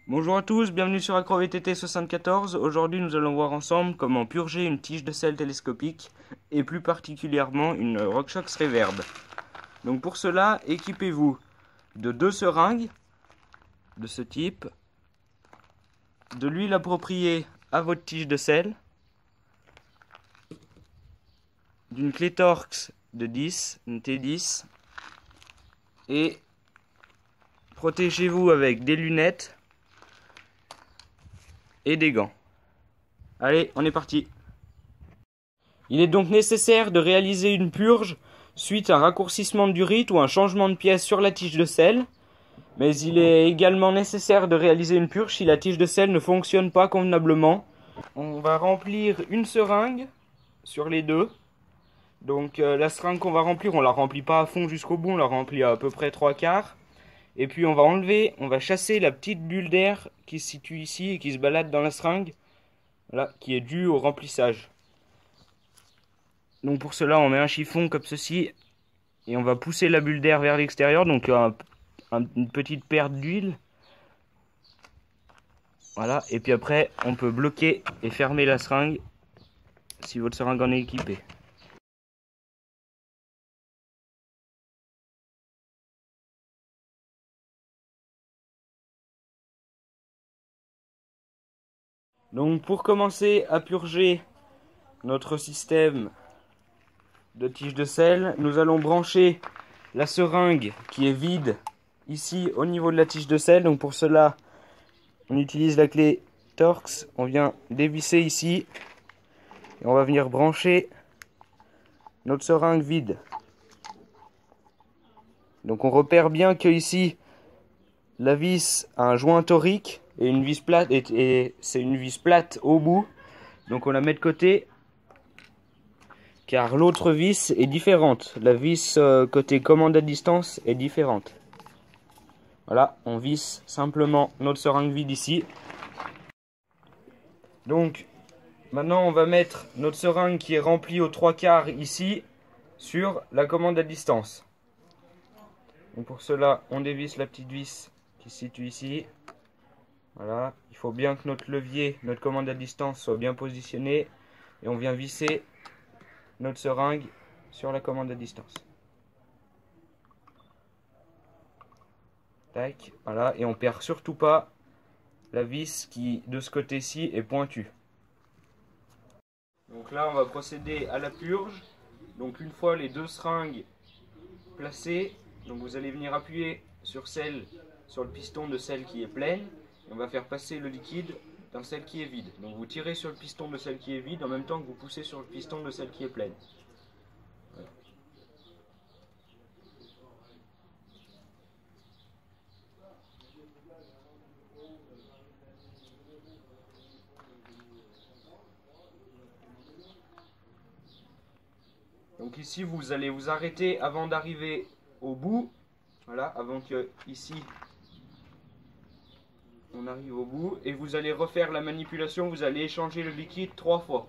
Bonjour à tous, bienvenue sur AcroVTT 74. Aujourd'hui, nous allons voir ensemble comment purger une tige de sel télescopique et plus particulièrement une RockShox Reverb. Donc pour cela, équipez-vous de 2 seringues de ce type, de l'huile appropriée à votre tige de sel, d'une clé Torx de 10, une T10, et protégez-vous avec des lunettes et des gants. Allez, on est parti. Il est donc nécessaire de réaliser une purge suite à un raccourcissement du rite ou un changement de pièce sur la tige de sel, mais il est également nécessaire de réaliser une purge si la tige de sel ne fonctionne pas convenablement. On va remplir une seringue sur les deux. Donc la seringue qu'on va remplir, on la remplit pas à fond jusqu'au bout, on la remplit à peu près 3/4. Et puis on va chasser la petite bulle d'air qui se situe ici et qui se balade dans la seringue, voilà, qui est due au remplissage. Donc pour cela, on met un chiffon comme ceci et on va pousser la bulle d'air vers l'extérieur, donc une petite perte d'huile. Voilà, et puis après, on peut bloquer et fermer la seringue si votre seringue en est équipée. Donc pour commencer à purger notre système de tige de sel, nous allons brancher la seringue qui est vide ici au niveau de la tige de sel. Donc pour cela, on utilise la clé Torx, on vient dévisser ici et on va venir brancher notre seringue vide. Donc on repère bien que ici la vis a un joint torique et une vis plate, et c'est une vis plate au bout. Donc on la met de côté car l'autre vis est différente. La vis côté commande à distance est différente. Voilà, on visse simplement notre seringue vide ici. Donc maintenant on va mettre notre seringue qui est remplie aux 3/4 ici sur la commande à distance. Donc pour cela, on dévisse la petite vis qui se situe ici. Voilà, il faut bien que notre levier, notre commande à distance soit bien positionné. Et on vient visser notre seringue sur la commande à distance. Tac, voilà, et on perd surtout pas la vis qui, de ce côté-ci, est pointue. Donc là, on va procéder à la purge. Donc une fois les 2 seringues placées, donc vous allez venir appuyer sur le piston de celle qui est pleine. Et on va faire passer le liquide dans celle qui est vide. Donc vous tirez sur le piston de celle qui est vide en même temps que vous poussez sur le piston de celle qui est pleine. Voilà. Donc ici vous allez vous arrêter avant d'arriver au bout. Voilà, avant que ici on arrive au bout. Et vous allez refaire la manipulation, vous allez échanger le liquide 3 fois.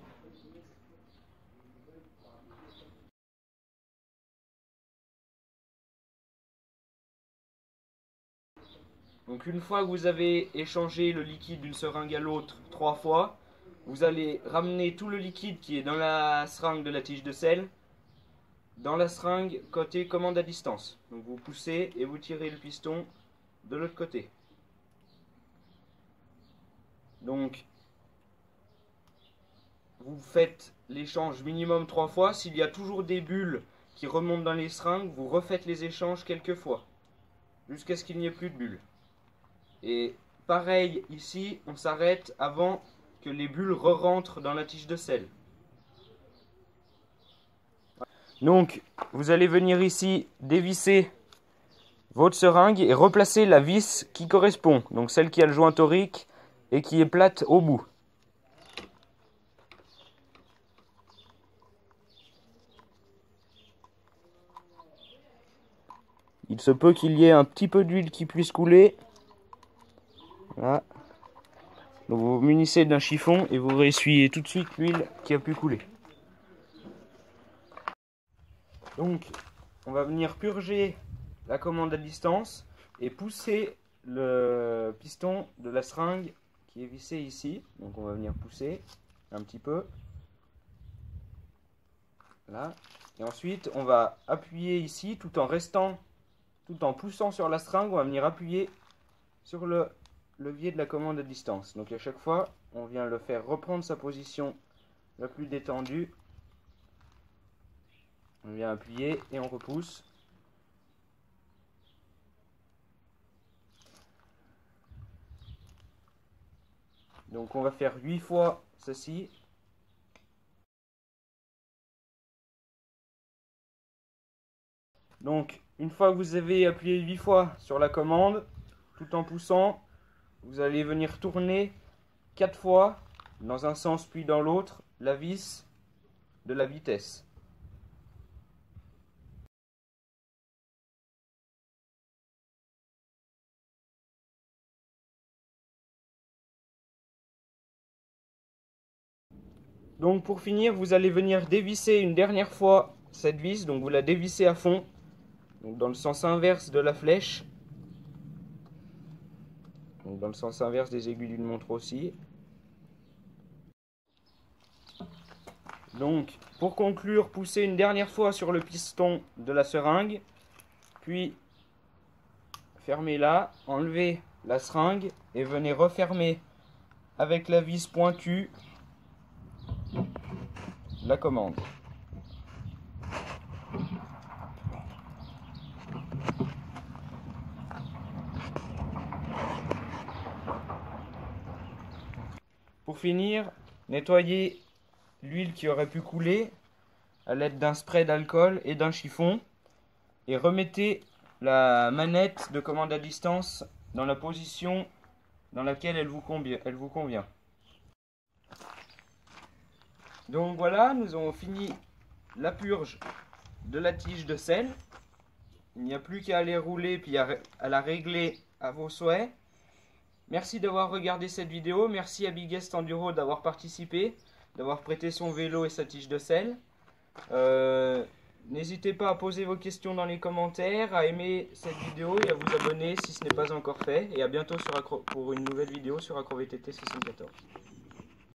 Donc une fois que vous avez échangé le liquide d'une seringue à l'autre 3 fois, vous allez ramener tout le liquide qui est dans la seringue de la tige de sel dans la seringue côté commande à distance. Donc vous poussez et vous tirez le piston de l'autre côté. Donc vous faites l'échange minimum 3 fois. S'il y a toujours des bulles qui remontent dans les seringues, vous refaites les échanges quelques fois, jusqu'à ce qu'il n'y ait plus de bulles. Et pareil ici, on s'arrête avant que les bulles re-rentrent dans la tige de sel. Donc vous allez venir ici dévisser votre seringue et replacer la vis qui correspond, donc celle qui a le joint torique et qui est plate au bout. Il se peut qu'il y ait un petit peu d'huile qui puisse couler. Voilà. Donc vous vous munissez d'un chiffon et vous réessuyez tout de suite l'huile qui a pu couler. Donc on va venir purger la commande à distance et pousser le piston de la seringue qui est vissé ici. Donc on va venir pousser un petit peu. Là. Et ensuite on va appuyer ici tout en poussant sur la seringue. On va venir appuyer sur le levier de la commande à distance. Donc à chaque fois on vient le faire reprendre sa position la plus détendue. On vient appuyer et on repousse. Donc on va faire 8 fois ceci. Donc une fois que vous avez appuyé 8 fois sur la commande, tout en poussant, vous allez venir tourner 4 fois dans un sens puis dans l'autre la vis de la vitesse. Donc pour finir, vous allez venir dévisser une dernière fois cette vis, donc vous la dévissez à fond, donc dans le sens inverse de la flèche, donc dans le sens inverse des aiguilles d'une montre aussi. Donc pour conclure, poussez une dernière fois sur le piston de la seringue, puis fermez là, enlevez la seringue et venez refermer avec la vis pointue la commande. Pour finir, nettoyez l'huile qui aurait pu couler à l'aide d'un spray d'alcool et d'un chiffon et remettez la manette de commande à distance dans la position dans laquelle elle vous convient. Donc voilà, nous avons fini la purge de la tige de sel. Il n'y a plus qu'à aller rouler puis à la régler à vos souhaits. Merci d'avoir regardé cette vidéo. Merci à Biggest Enduro d'avoir participé, d'avoir prêté son vélo et sa tige de sel. N'hésitez pas à poser vos questions dans les commentaires, à aimer cette vidéo et à vous abonner si ce n'est pas encore fait. Et à bientôt pour une nouvelle vidéo sur AcroVTT 614.